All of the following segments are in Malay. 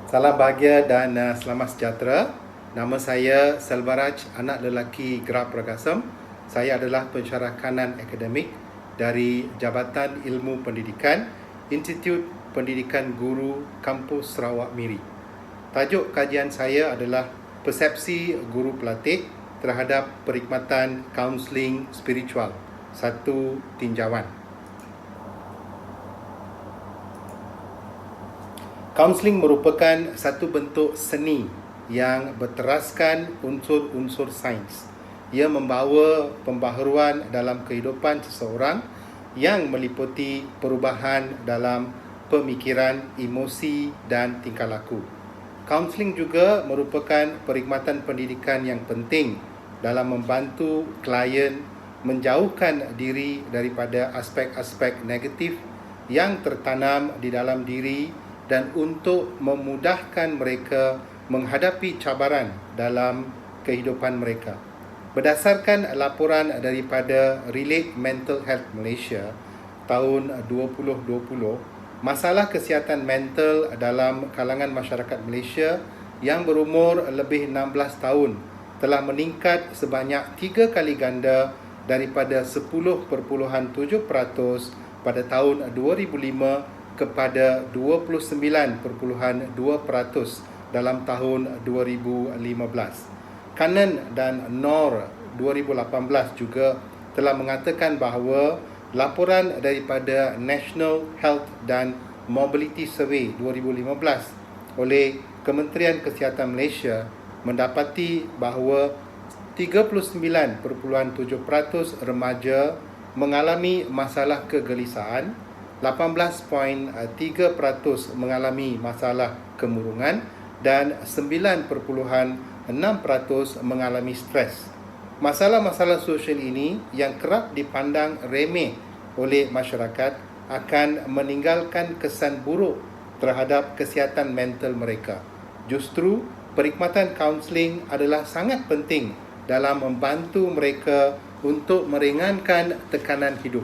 Salam bahagia dan selamat sejahtera. Nama saya Selvaraj, anak lelaki Grab Pragasam. Saya adalah pensyarah kanan akademik dari Jabatan Ilmu Pendidikan, Institut Pendidikan Guru Kampus Sarawak Miri. Tajuk kajian saya adalah persepsi guru pelatih terhadap perkhidmatan kaunseling spiritual, satu tinjauan. Kaunseling merupakan satu bentuk seni yang berteraskan unsur-unsur sains. Ia membawa pembaharuan dalam kehidupan seseorang yang meliputi perubahan dalam pemikiran, emosi dan tingkah laku. Kaunseling juga merupakan perkhidmatan pendidikan yang penting dalam membantu klien menjauhkan diri daripada aspek-aspek negatif yang tertanam di dalam diri dan untuk memudahkan mereka menghadapi cabaran dalam kehidupan mereka. Berdasarkan laporan daripada Relate Mental Health Malaysia tahun 2020, masalah kesihatan mental dalam kalangan masyarakat Malaysia yang berumur lebih 16 tahun telah meningkat sebanyak 3 kali ganda daripada 10.7% pada tahun 2005 kepada 29.2% dalam tahun 2015. Cannon dan Noor 2018 juga telah mengatakan bahawa laporan daripada National Health dan Mobility Survey 2015 oleh Kementerian Kesihatan Malaysia mendapati bahawa 39.7% remaja mengalami masalah kegelisahan, 18.3% mengalami masalah kemurungan dan 9.6% mengalami stres. Masalah-masalah sosial ini yang kerap dipandang remeh oleh masyarakat akan meninggalkan kesan buruk terhadap kesihatan mental mereka. Justru, perkhidmatan kaunseling adalah sangat penting dalam membantu mereka untuk meringankan tekanan hidup.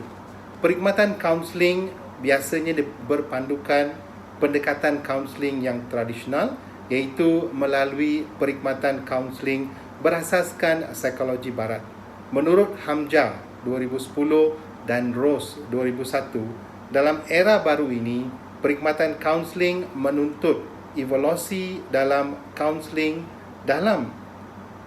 Perkhidmatan kaunseling biasanya berpandukan pendekatan kaunseling yang tradisional, iaitu melalui perkhidmatan kaunseling berasaskan psikologi barat. Menurut Hamja 2010 dan Rose 2001, dalam era baru ini, perkhidmatan kaunseling menuntut evolusi dalam kaunseling dalam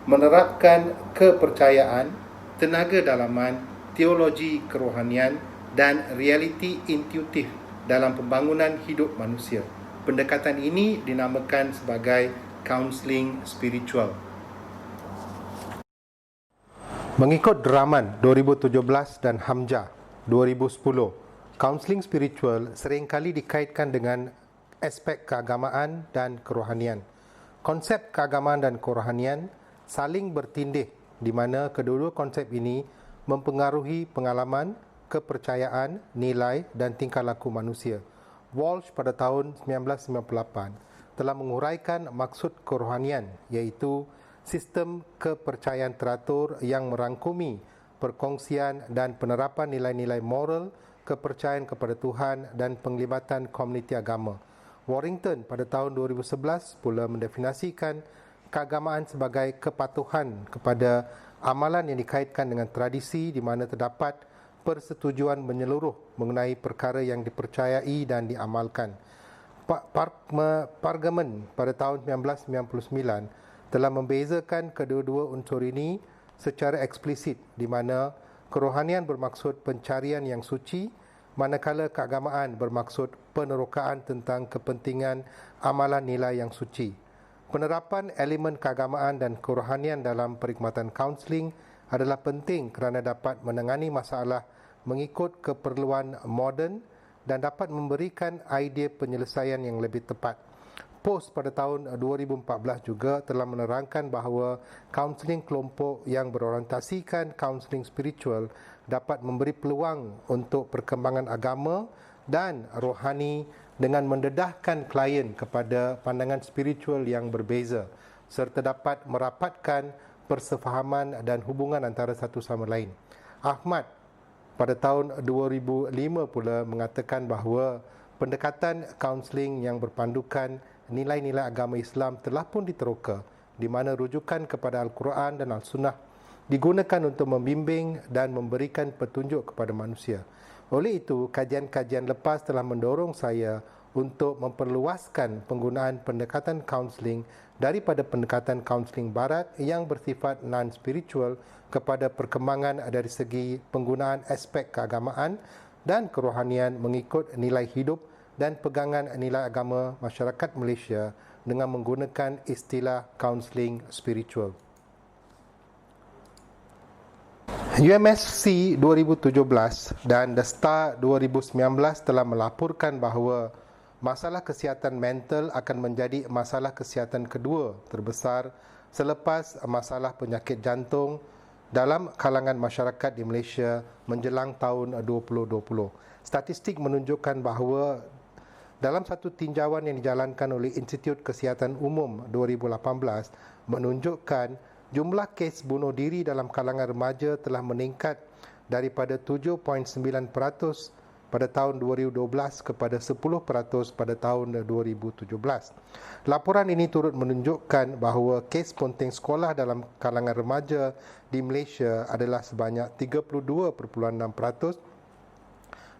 menerapkan kepercayaan, tenaga dalaman, teologi kerohanian dan realiti intuitif dalam pembangunan hidup manusia. Pendekatan ini dinamakan sebagai kaunseling spiritual. Mengikut Draman 2017 dan Hamja 2010, kaunseling spiritual seringkali dikaitkan dengan aspek keagamaan dan kerohanian. Konsep keagamaan dan kerohanian saling bertindih di mana kedua-dua konsep ini mempengaruhi pengalaman, kepercayaan, nilai dan tingkah laku manusia. Walsh pada tahun 1998 telah menguraikan maksud kerohanian, iaitu sistem kepercayaan teratur yang merangkumi perkongsian dan penerapan nilai-nilai moral, kepercayaan kepada Tuhan dan penglibatan komuniti agama. Warrington pada tahun 2011 pula mendefinisikan keagamaan sebagai kepatuhan kepada amalan yang dikaitkan dengan tradisi di mana terdapat persetujuan menyeluruh mengenai perkara yang dipercayai dan diamalkan. Parlimen pada tahun 1999 telah membezakan kedua-dua unsur ini secara eksplisit di mana kerohanian bermaksud pencarian yang suci, manakala keagamaan bermaksud penerokaan tentang kepentingan amalan nilai yang suci. Penerapan elemen keagamaan dan kerohanian dalam perkhidmatan kaunseling adalah penting kerana dapat menangani masalah mengikut keperluan moden dan dapat memberikan idea penyelesaian yang lebih tepat. POST pada tahun 2014 juga telah menerangkan bahawa kaunseling kelompok yang berorientasikan kaunseling spiritual dapat memberi peluang untuk perkembangan agama dan rohani dengan mendedahkan klien kepada pandangan spiritual yang berbeza serta dapat merapatkan persefahaman dan hubungan antara satu sama lain. Ahmad pada tahun 2005 pula mengatakan bahawa Pendekatan kaunseling yang berpandukan nilai-nilai agama Islam telah pun diteroka, di mana rujukan kepada Al-Quran dan Al-Sunnah digunakan untuk membimbing dan memberikan petunjuk kepada manusia. Oleh itu, kajian-kajian lepas telah mendorong saya untuk memperluaskan penggunaan pendekatan kaunseling daripada pendekatan kaunseling barat yang bersifat non-spiritual kepada perkembangan dari segi penggunaan aspek keagamaan dan kerohanian mengikut nilai hidup dan pegangan nilai agama masyarakat Malaysia dengan menggunakan istilah kaunseling spiritual. UMSC 2017 dan The Star 2019 telah melaporkan bahawa masalah kesihatan mental akan menjadi masalah kesihatan kedua terbesar selepas masalah penyakit jantung dalam kalangan masyarakat di Malaysia menjelang tahun 2020. Statistik menunjukkan bahawa dalam satu tinjauan yang dijalankan oleh Institut Kesihatan Umum 2018 menunjukkan jumlah kes bunuh diri dalam kalangan remaja telah meningkat daripada 7.9% pada tahun 2012 kepada 10% pada tahun 2017. Laporan ini turut menunjukkan bahawa kes ponting sekolah dalam kalangan remaja di Malaysia adalah sebanyak 32.6%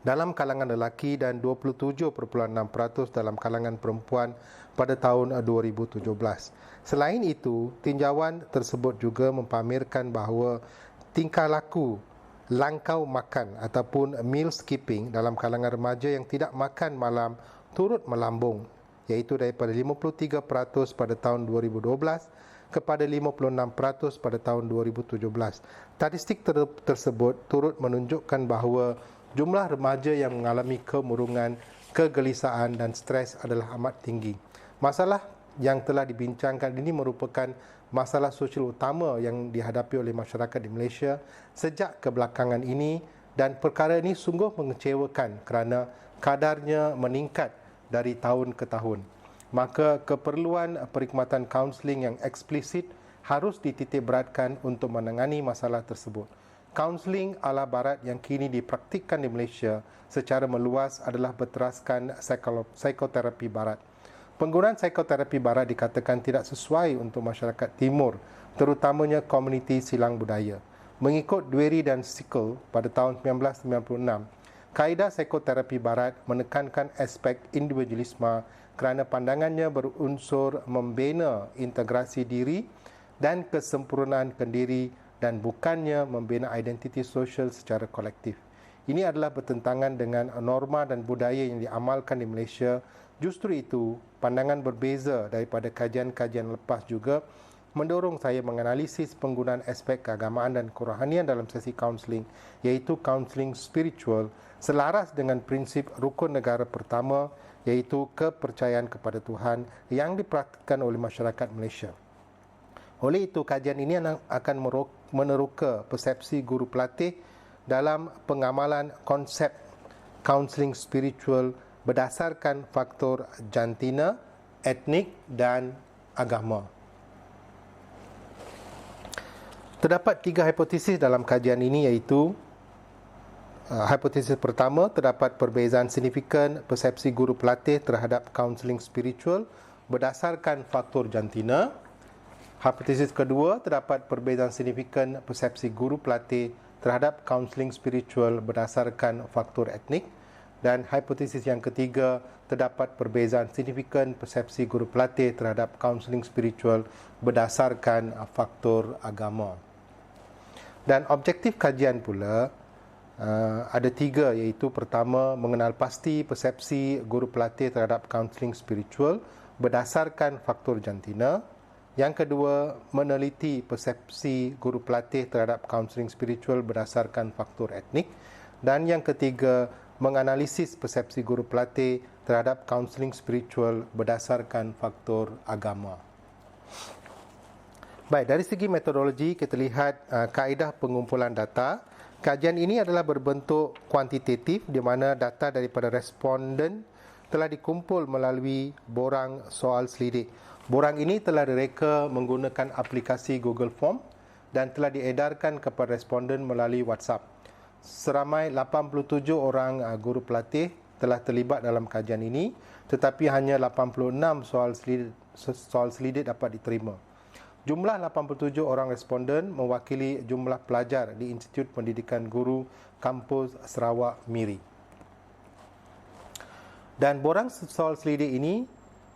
dalam kalangan lelaki dan 27.6% dalam kalangan perempuan pada tahun 2017. Selain itu, tinjauan tersebut juga mempamerkan bahawa tingkah laku langkau makan ataupun meal skipping dalam kalangan remaja yang tidak makan malam turut melambung, iaitu daripada 53% pada tahun 2012 kepada 56% pada tahun 2017. Statistik tersebut turut menunjukkan bahawa jumlah remaja yang mengalami kemurungan, kegelisahan dan stres adalah amat tinggi. Masalah yang telah dibincangkan ini merupakan masalah sosial utama yang dihadapi oleh masyarakat di Malaysia sejak kebelakangan ini, dan perkara ini sungguh mengecewakan kerana kadarnya meningkat dari tahun ke tahun. Maka keperluan perkhidmatan kaunseling yang eksplisit harus dititipberatkan untuk menangani masalah tersebut. Kaunseling ala barat yang kini dipraktikkan di Malaysia secara meluas adalah berteraskan psikoterapi barat. Penggunaan psikoterapi barat dikatakan tidak sesuai untuk masyarakat timur, terutamanya komuniti silang budaya. Mengikut Dewey dan Sickle pada tahun 1996, kaedah psikoterapi barat menekankan aspek individualisme kerana pandangannya berunsur membina integrasi diri dan kesempurnaan kendiri dan bukannya membina identiti sosial secara kolektif. Ini adalah bertentangan dengan norma dan budaya yang diamalkan di Malaysia. Justru itu, pandangan berbeza daripada kajian-kajian lepas juga mendorong saya menganalisis penggunaan aspek keagamaan dan kerohanian dalam sesi kaunseling, iaitu kaunseling spiritual, selaras dengan prinsip rukun negara pertama, iaitu kepercayaan kepada Tuhan yang dipraktikkan oleh masyarakat Malaysia. Oleh itu, kajian ini akan meneroka persepsi guru pelatih dalam pengamalan konsep kaunseling spiritual berdasarkan faktor jantina, etnik dan agama. Terdapat 3 hipotesis dalam kajian ini, iaitu hipotesis pertama, terdapat perbezaan signifikan persepsi guru pelatih terhadap kaunseling spiritual berdasarkan faktor jantina. Hipotesis kedua, terdapat perbezaan signifikan persepsi guru pelatih terhadap kaunseling spiritual berdasarkan faktor etnik. Dan hipotesis yang ketiga, terdapat perbezaan signifikan persepsi guru pelatih terhadap kaunseling spiritual berdasarkan faktor agama. Dan objektif kajian pula ada 3, iaitu pertama, mengenal pasti persepsi guru pelatih terhadap kaunseling spiritual berdasarkan faktor jantina. Yang kedua, meneliti persepsi guru pelatih terhadap kaunseling spiritual berdasarkan faktor etnik. Dan yang ketiga, menganalisis persepsi guru pelatih terhadap kaunseling spiritual berdasarkan faktor agama. Baik, dari segi metodologi kita lihat kaedah pengumpulan data. Kajian ini adalah berbentuk kuantitatif di mana data daripada responden telah dikumpul melalui borang soal selidik. Borang ini telah direka menggunakan aplikasi Google Form dan telah diedarkan kepada responden melalui WhatsApp. Seramai 87 orang guru pelatih telah terlibat dalam kajian ini, tetapi hanya 86 soal selidik dapat diterima. Jumlah 87 orang responden mewakili jumlah pelajar di Institut Pendidikan Guru Kampus Sarawak Miri. Dan borang soal selidik ini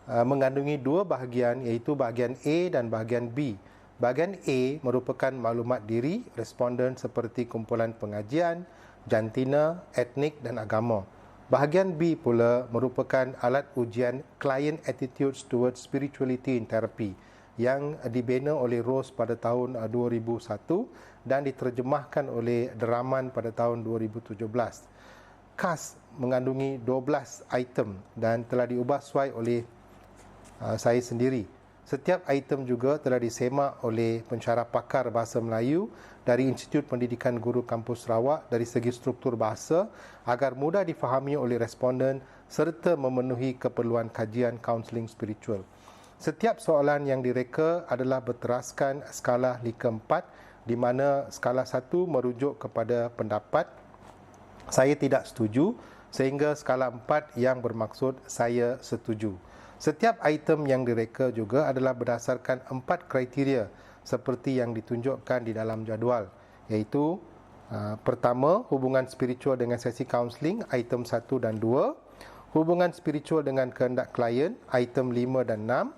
mengandungi dua bahagian, iaitu bahagian A dan bahagian B. Bahagian A merupakan maklumat diri responden seperti kumpulan pengajian, jantina, etnik dan agama. Bahagian B pula merupakan alat ujian Client Attitudes Towards Spirituality in Therapy yang dibina oleh Rose pada tahun 2001 dan diterjemahkan oleh Draman pada tahun 2017. KAS mengandungi 12 item dan telah diubah suai oleh saya sendiri. Setiap item juga telah disemak oleh pensyarah pakar bahasa Melayu dari Institut Pendidikan Guru Kampus Sarawak dari segi struktur bahasa agar mudah difahami oleh responden serta memenuhi keperluan kajian kaunseling spiritual. Setiap soalan yang direka adalah berteraskan skala Likert 4 di mana skala 1 merujuk kepada pendapat saya tidak setuju sehingga skala 4 yang bermaksud saya setuju. Setiap item yang direka juga adalah berdasarkan 4 kriteria seperti yang ditunjukkan di dalam jadual, iaitu pertama, hubungan spiritual dengan sesi kaunseling, item 1 dan 2, hubungan spiritual dengan kehendak klien, item 5 dan 6,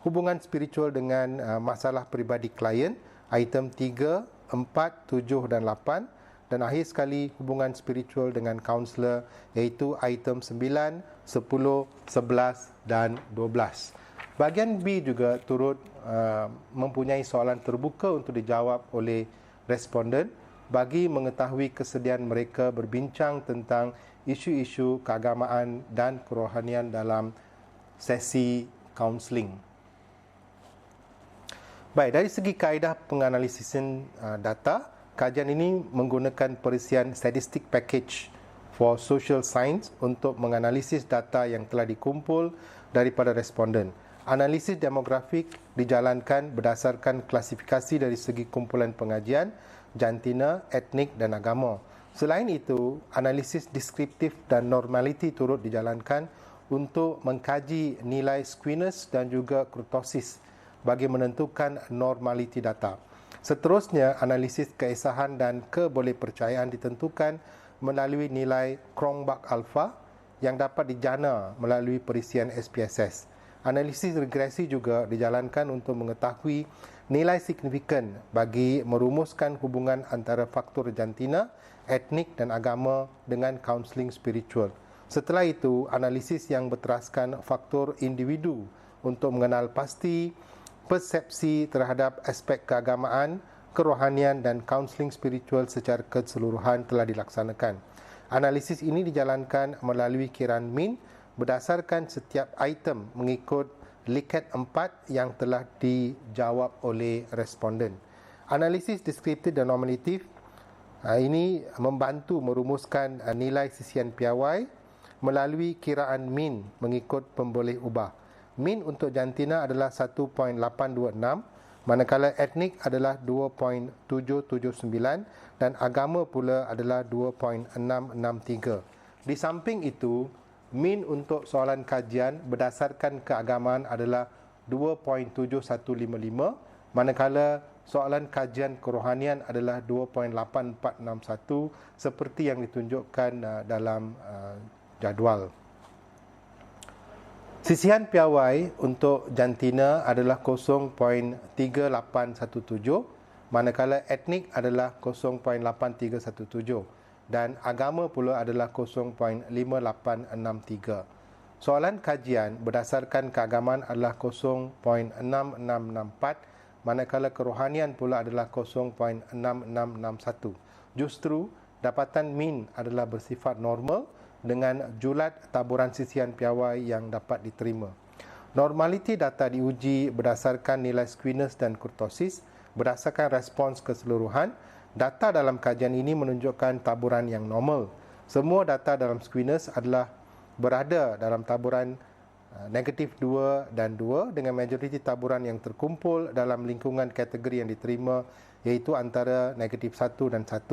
hubungan spiritual dengan masalah peribadi klien, item 3, 4, 7 dan 8, dan akhir sekali hubungan spiritual dengan kaunselor iaitu item 9, 10, 11 dan 12. Bahagian B juga turut mempunyai soalan terbuka untuk dijawab oleh responden bagi mengetahui kesediaan mereka berbincang tentang isu-isu keagamaan dan kerohanian dalam sesi kaunseling. Baik, dari segi kaedah penganalisisan data, kajian ini menggunakan perisian statistik package for social science untuk menganalisis data yang telah dikumpul daripada responden. Analisis demografik dijalankan berdasarkan klasifikasi dari segi kumpulan pengajian, jantina, etnik dan agama. Selain itu, analisis deskriptif dan normality turut dijalankan untuk mengkaji nilai squeamish dan juga kurtosis bagi menentukan normaliti data. Seterusnya, analisis keesahan dan kebolehpercayaan ditentukan melalui nilai Cronbach alpha yang dapat dijana melalui perisian SPSS. Analisis regresi juga dijalankan untuk mengetahui nilai signifikan bagi merumuskan hubungan antara faktor jantina, etnik dan agama dengan kaunseling spiritual. Setelah itu, analisis yang berteraskan faktor individu untuk mengenal pasti persepsi terhadap aspek keagamaan, kerohanian dan kaunseling spiritual secara keseluruhan telah dilaksanakan. Analisis ini dijalankan melalui kiraan min berdasarkan setiap item mengikut Likert 4 yang telah dijawab oleh responden. Analisis deskriptif dan nominatif ini membantu merumuskan nilai sisian piawai melalui kiraan min mengikut pemboleh ubah. Min untuk jantina adalah 1.826, manakala etnik adalah 2.779 dan agama pula adalah 2.663. Di samping itu, min untuk soalan kajian berdasarkan keagamaan adalah 2.7155, manakala soalan kajian kerohanian adalah 2.8461 seperti yang ditunjukkan dalam jadual. Sisihan piawai untuk jantina adalah 0.3817, manakala etnik adalah 0.8317 dan agama pula adalah 0.5863. Soalan kajian berdasarkan keagamaan adalah 0.6664, manakala kerohanian pula adalah 0.6661. Justru, dapatan min adalah bersifat normal dengan julat taburan sisihan piawai yang dapat diterima. Normaliti data diuji berdasarkan nilai squeamish dan kurtosis. Berdasarkan respons keseluruhan, data dalam kajian ini menunjukkan taburan yang normal. Semua data dalam squeamish adalah berada dalam taburan negatif 2 dan 2 dengan majoriti taburan yang terkumpul dalam lingkungan kategori yang diterima iaitu antara negatif 1 dan 1.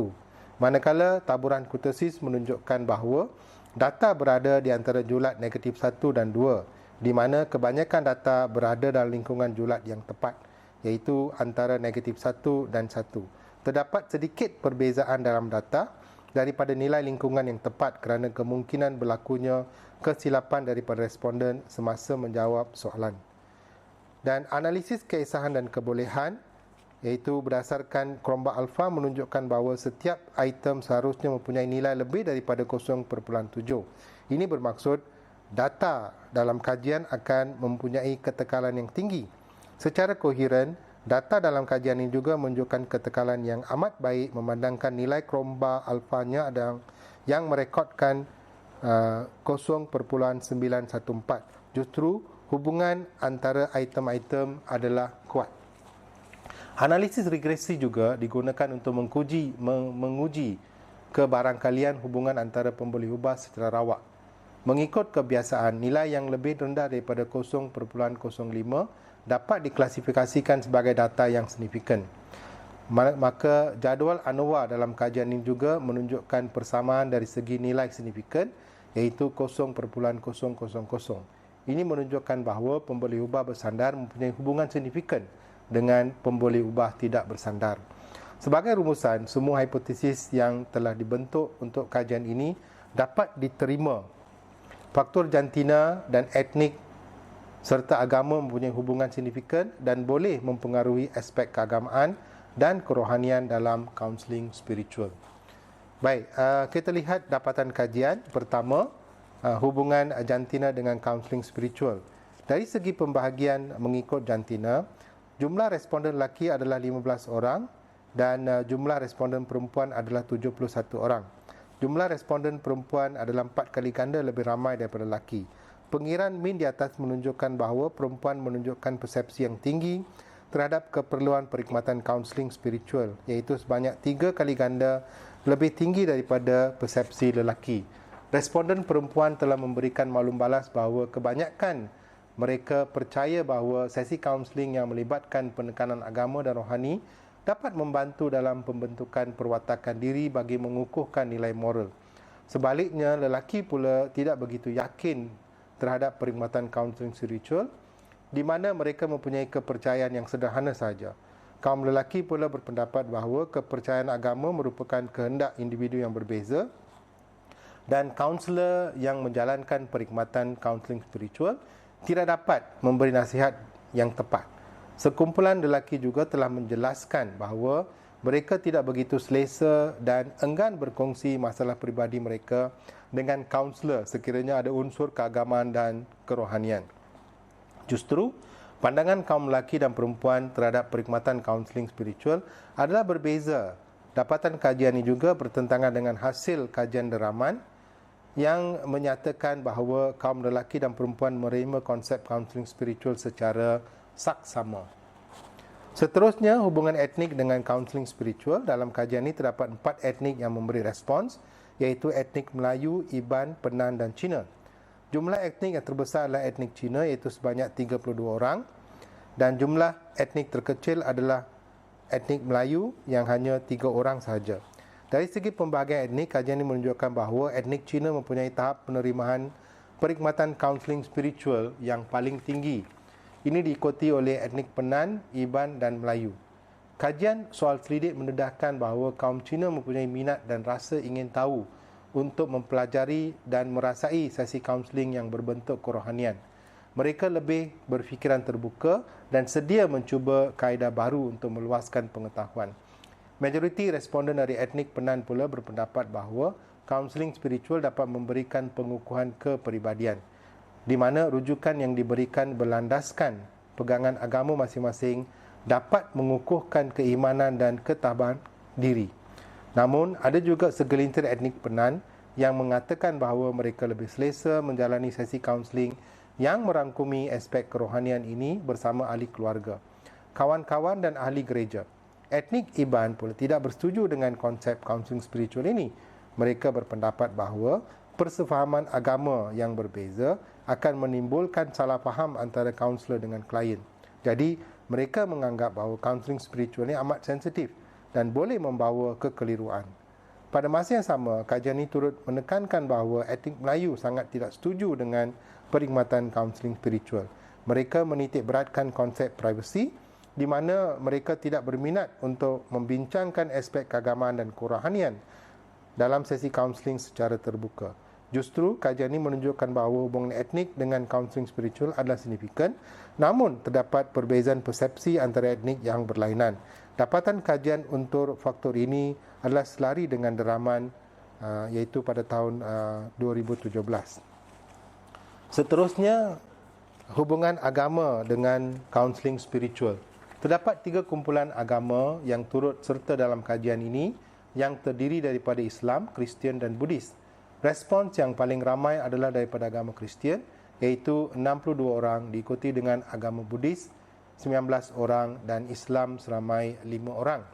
Manakala taburan kurtosis menunjukkan bahawa Data berada di antara julat negatif 1 dan 2, di mana kebanyakan data berada dalam lingkungan julat yang tepat, iaitu antara negatif 1 dan 1. Terdapat sedikit perbezaan dalam data daripada nilai lingkungan yang tepat kerana kemungkinan berlakunya kesilapan daripada responden semasa menjawab soalan. Dan analisis keesahan dan kebolehan, iaitu berdasarkan kelompok alfa, menunjukkan bahawa setiap item seharusnya mempunyai nilai lebih daripada 0.7. Ini bermaksud data dalam kajian akan mempunyai ketekalan yang tinggi. Secara koheren, data dalam kajian ini juga menunjukkan ketekalan yang amat baik memandangkan nilai kelompok alfanya yang merekodkan 0.914. Justru hubungan antara item-item adalah kuat. Analisis regresi juga digunakan untuk menguji kebarangkalian hubungan antara pembuli ubah secara rawak. Mengikut kebiasaan, nilai yang lebih rendah daripada 0.05 dapat diklasifikasikan sebagai data yang signifikan. Maka jadual ANOVA dalam kajian ini juga menunjukkan persamaan dari segi nilai signifikan, iaitu 0.000. Ini menunjukkan bahawa pembuli ubah bersandar mempunyai hubungan signifikan dengan pembuli ubah tidak bersandar. Sebagai rumusan, semua hipotesis yang telah dibentuk untuk kajian ini dapat diterima. Faktor jantina dan etnik serta agama mempunyai hubungan signifikan dan boleh mempengaruhi aspek keagamaan dan kerohanian dalam kaunseling spiritual. Baik, kita lihat dapatan kajian. Pertama, hubungan jantina dengan kaunseling spiritual. Dari segi pembahagian mengikut jantina, jumlah responden lelaki adalah 15 orang dan jumlah responden perempuan adalah 71 orang. Jumlah responden perempuan adalah 4 kali ganda lebih ramai daripada lelaki. Pengiraan min di atas menunjukkan bahawa perempuan menunjukkan persepsi yang tinggi terhadap keperluan perkhidmatan kaunseling spiritual, iaitu sebanyak 3 kali ganda lebih tinggi daripada persepsi lelaki. Responden perempuan telah memberikan maklum balas bahawa kebanyakan mereka percaya bahawa sesi kaunseling yang melibatkan penekanan agama dan rohani dapat membantu dalam pembentukan perwatakan diri bagi mengukuhkan nilai moral. Sebaliknya, lelaki pula tidak begitu yakin terhadap perkhidmatan kaunseling spiritual, di mana mereka mempunyai kepercayaan yang sederhana sahaja. Kaum lelaki pula berpendapat bahawa kepercayaan agama merupakan kehendak individu yang berbeza dan kaunselor yang menjalankan perkhidmatan kaunseling spiritual tidak dapat memberi nasihat yang tepat. Sekumpulan lelaki juga telah menjelaskan bahawa mereka tidak begitu selesa dan enggan berkongsi masalah peribadi mereka dengan kaunselor sekiranya ada unsur keagamaan dan kerohanian. Justru, pandangan kaum lelaki dan perempuan terhadap perkhidmatan kaunseling spiritual adalah berbeza. Dapatan kajian ini juga bertentangan dengan hasil kajian deraman yang menyatakan bahawa kaum lelaki dan perempuan menerima konsep kaunseling spiritual secara saksama. Seterusnya, hubungan etnik dengan kaunseling spiritual. Dalam kajian ini terdapat 4 etnik yang memberi respons, iaitu etnik Melayu, Iban, Penan dan Cina. Jumlah etnik yang terbesar adalah etnik Cina, iaitu sebanyak 32 orang, dan jumlah etnik terkecil adalah etnik Melayu yang hanya 3 orang sahaja. Dari segi pembahagian etnik, kajian ini menunjukkan bahawa etnik Cina mempunyai tahap penerimaan perkhidmatan kaunseling spiritual yang paling tinggi. Ini diikuti oleh etnik Penan, Iban dan Melayu. Kajian soal selidik mendedahkan bahawa kaum Cina mempunyai minat dan rasa ingin tahu untuk mempelajari dan merasai sesi kaunseling yang berbentuk kerohanian. Mereka lebih berfikiran terbuka dan sedia mencuba kaedah baru untuk meluaskan pengetahuan. Majoriti responden dari etnik Penan pula berpendapat bahawa kaunseling spiritual dapat memberikan pengukuhan kepribadian, di mana rujukan yang diberikan berlandaskan pegangan agama masing-masing dapat mengukuhkan keimanan dan ketabahan diri. Namun, ada juga segelintir etnik Penan yang mengatakan bahawa mereka lebih selesa menjalani sesi kaunseling yang merangkumi aspek kerohanian ini bersama ahli keluarga, kawan-kawan dan ahli gereja. Etnik Iban pula tidak bersetuju dengan konsep kaunseling spiritual ini. Mereka berpendapat bahawa persefahaman agama yang berbeza akan menimbulkan salah faham antara kaunselor dengan klien. Jadi, mereka menganggap bahawa kaunseling spiritual ini amat sensitif dan boleh membawa kekeliruan. Pada masa yang sama, kajian ini turut menekankan bahawa etnik Melayu sangat tidak setuju dengan perkhidmatan kaunseling spiritual. Mereka menitik beratkan konsep privasi di mana mereka tidak berminat untuk membincangkan aspek keagamaan dan kerohanian dalam sesi kaunseling secara terbuka. Justru, kajian ini menunjukkan bahawa hubungan etnik dengan kaunseling spiritual adalah signifikan, namun terdapat perbezaan persepsi antara etnik yang berlainan. Dapatan kajian untuk faktor ini adalah selari dengan deraman iaitu pada tahun 2017. Seterusnya, hubungan agama dengan kaunseling spiritual. Terdapat 3 kumpulan agama yang turut serta dalam kajian ini yang terdiri daripada Islam, Kristian dan Buddhis. Respons yang paling ramai adalah daripada agama Kristian, iaitu 62 orang, diikuti dengan agama Buddhis 19 orang dan Islam seramai 5 orang.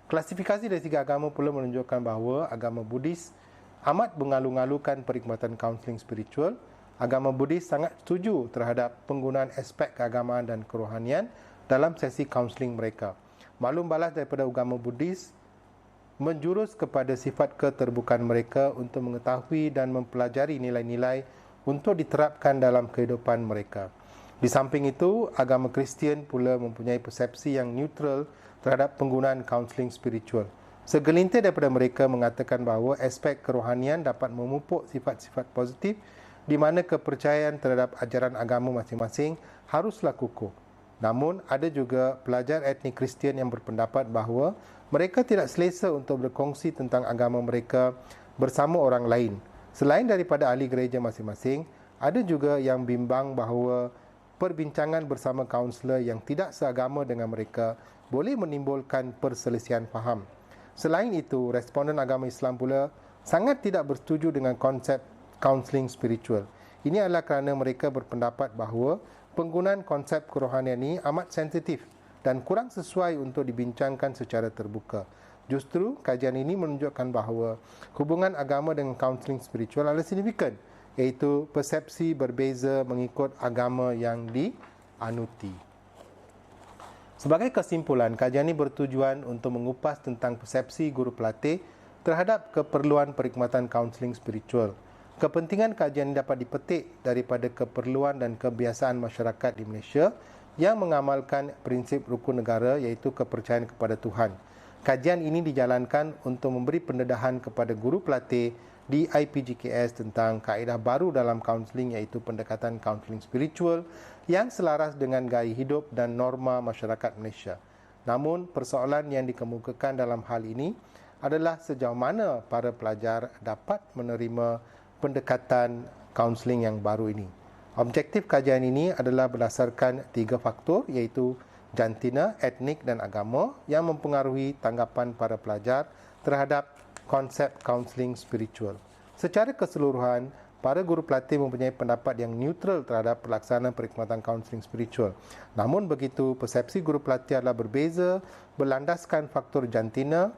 Klasifikasi dari 3 agama pula menunjukkan bahawa agama Buddhis amat mengalu-ngalukan perkhidmatan kaunseling spiritual. Agama Buddhis sangat setuju terhadap penggunaan aspek keagamaan dan kerohanian dalam sesi kaunseling mereka. Maklum balas daripada agama Buddhis menjurus kepada sifat keterbukaan mereka untuk mengetahui dan mempelajari nilai-nilai untuk diterapkan dalam kehidupan mereka. Di samping itu, agama Kristian pula mempunyai persepsi yang neutral terhadap penggunaan kaunseling spiritual. Segelintir daripada mereka mengatakan bahawa aspek kerohanian dapat memupuk sifat-sifat positif di mana kepercayaan terhadap ajaran agama masing-masing haruslah kukuh. Namun, ada juga pelajar etnik Kristian yang berpendapat bahawa mereka tidak selesa untuk berkongsi tentang agama mereka bersama orang lain. Selain daripada ahli gereja masing-masing, ada juga yang bimbang bahawa perbincangan bersama kaunselor yang tidak seagama dengan mereka boleh menimbulkan perselisihan faham. Selain itu, responden agama Islam pula sangat tidak bersetuju dengan konsep kaunseling spiritual. Ini adalah kerana mereka berpendapat bahawa penggunaan konsep kerohanian ini amat sensitif dan kurang sesuai untuk dibincangkan secara terbuka. Justru, kajian ini menunjukkan bahawa hubungan agama dengan kaunseling spiritual adalah signifikan, iaitu persepsi berbeza mengikut agama yang dianuti. Sebagai kesimpulan, kajian ini bertujuan untuk mengupas tentang persepsi guru pelatih terhadap keperluan perkhidmatan kaunseling spiritual. Kepentingan kajian ini dapat dipetik daripada keperluan dan kebiasaan masyarakat di Malaysia yang mengamalkan prinsip rukun negara iaitu kepercayaan kepada Tuhan. Kajian ini dijalankan untuk memberi pendedahan kepada guru pelatih di IPGKS tentang kaedah baru dalam kaunseling iaitu pendekatan kaunseling spiritual yang selaras dengan gaya hidup dan norma masyarakat Malaysia. Namun, persoalan yang dikemukakan dalam hal ini adalah sejauh mana para pelajar dapat menerima pendekatan kaunseling yang baru ini. Objektif kajian ini adalah berdasarkan 3 faktor iaitu jantina, etnik dan agama yang mempengaruhi tanggapan para pelajar terhadap konsep kaunseling spiritual. Secara keseluruhan, para guru pelatih mempunyai pendapat yang neutral terhadap pelaksanaan perkhidmatan kaunseling spiritual. Namun begitu, persepsi guru pelatih adalah berbeza berlandaskan faktor jantina,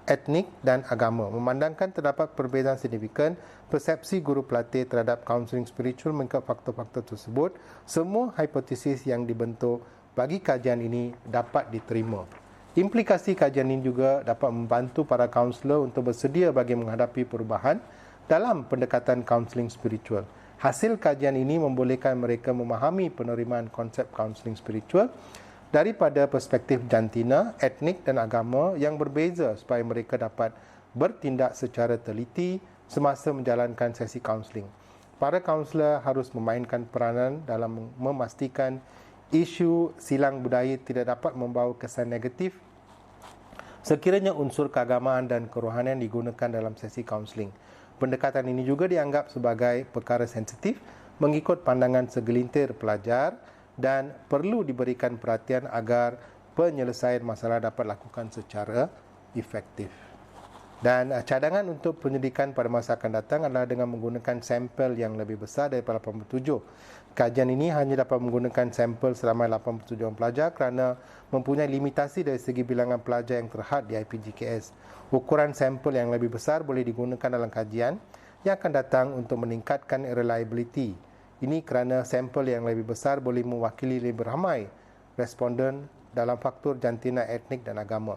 etnik dan agama. Memandangkan terdapat perbezaan signifikan persepsi guru pelatih terhadap kaunseling spiritual mengikut faktor-faktor tersebut, semua hipotesis yang dibentuk bagi kajian ini dapat diterima. Implikasi kajian ini juga dapat membantu para kaunselor untuk bersedia bagi menghadapi perubahan dalam pendekatan kaunseling spiritual. Hasil kajian ini membolehkan mereka memahami penerimaan konsep kaunseling spiritual daripada perspektif jantina, etnik dan agama yang berbeza supaya mereka dapat bertindak secara teliti semasa menjalankan sesi kaunseling. Para kaunselor harus memainkan peranan dalam memastikan isu silang budaya tidak dapat membawa kesan negatif sekiranya unsur keagamaan dan kerohanian digunakan dalam sesi kaunseling. Pendekatan ini juga dianggap sebagai perkara sensitif mengikut pandangan segelintir pelajar dan perlu diberikan perhatian agar penyelesaian masalah dapat dilakukan secara efektif. Dan cadangan untuk penyelidikan pada masa akan datang adalah dengan menggunakan sampel yang lebih besar daripada 87. Kajian ini hanya dapat menggunakan sampel seramai 87 orang pelajar kerana mempunyai limitasi dari segi bilangan pelajar yang terhad di IPGKS. Ukuran sampel yang lebih besar boleh digunakan dalam kajian yang akan datang untuk meningkatkan reliability. Ini kerana sampel yang lebih besar boleh mewakili lebih ramai responden dalam faktor jantina, etnik dan agama.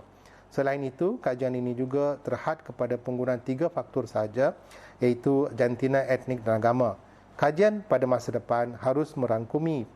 Selain itu, kajian ini juga terhad kepada penggunaan 3 faktor sahaja, iaitu jantina, etnik dan agama. Kajian pada masa depan harus merangkumi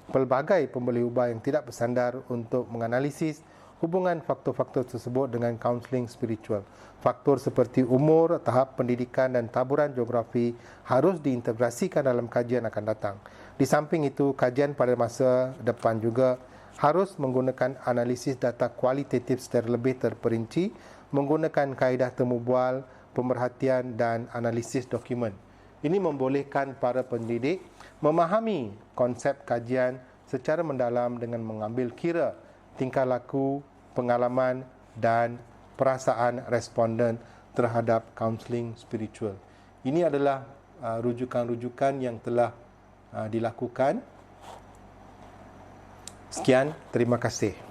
pelbagai pembeli ubah yang tidak bersandar untuk menganalisis hubungan faktor-faktor tersebut dengan kaunseling spiritual. Faktor seperti umur, tahap pendidikan dan taburan geografi harus diintegrasikan dalam kajian akan datang. Di samping itu, kajian pada masa depan juga harus menggunakan analisis data kualitatif secara lebih terperinci, menggunakan kaedah temu bual, pemerhatian dan analisis dokumen. Ini membolehkan para pendidik memahami konsep kajian secara mendalam dengan mengambil kira tingkah laku, pengalaman dan perasaan responden terhadap kaunseling spiritual. Ini adalah rujukan-rujukan yang telah dilakukan. Sekian, terima kasih.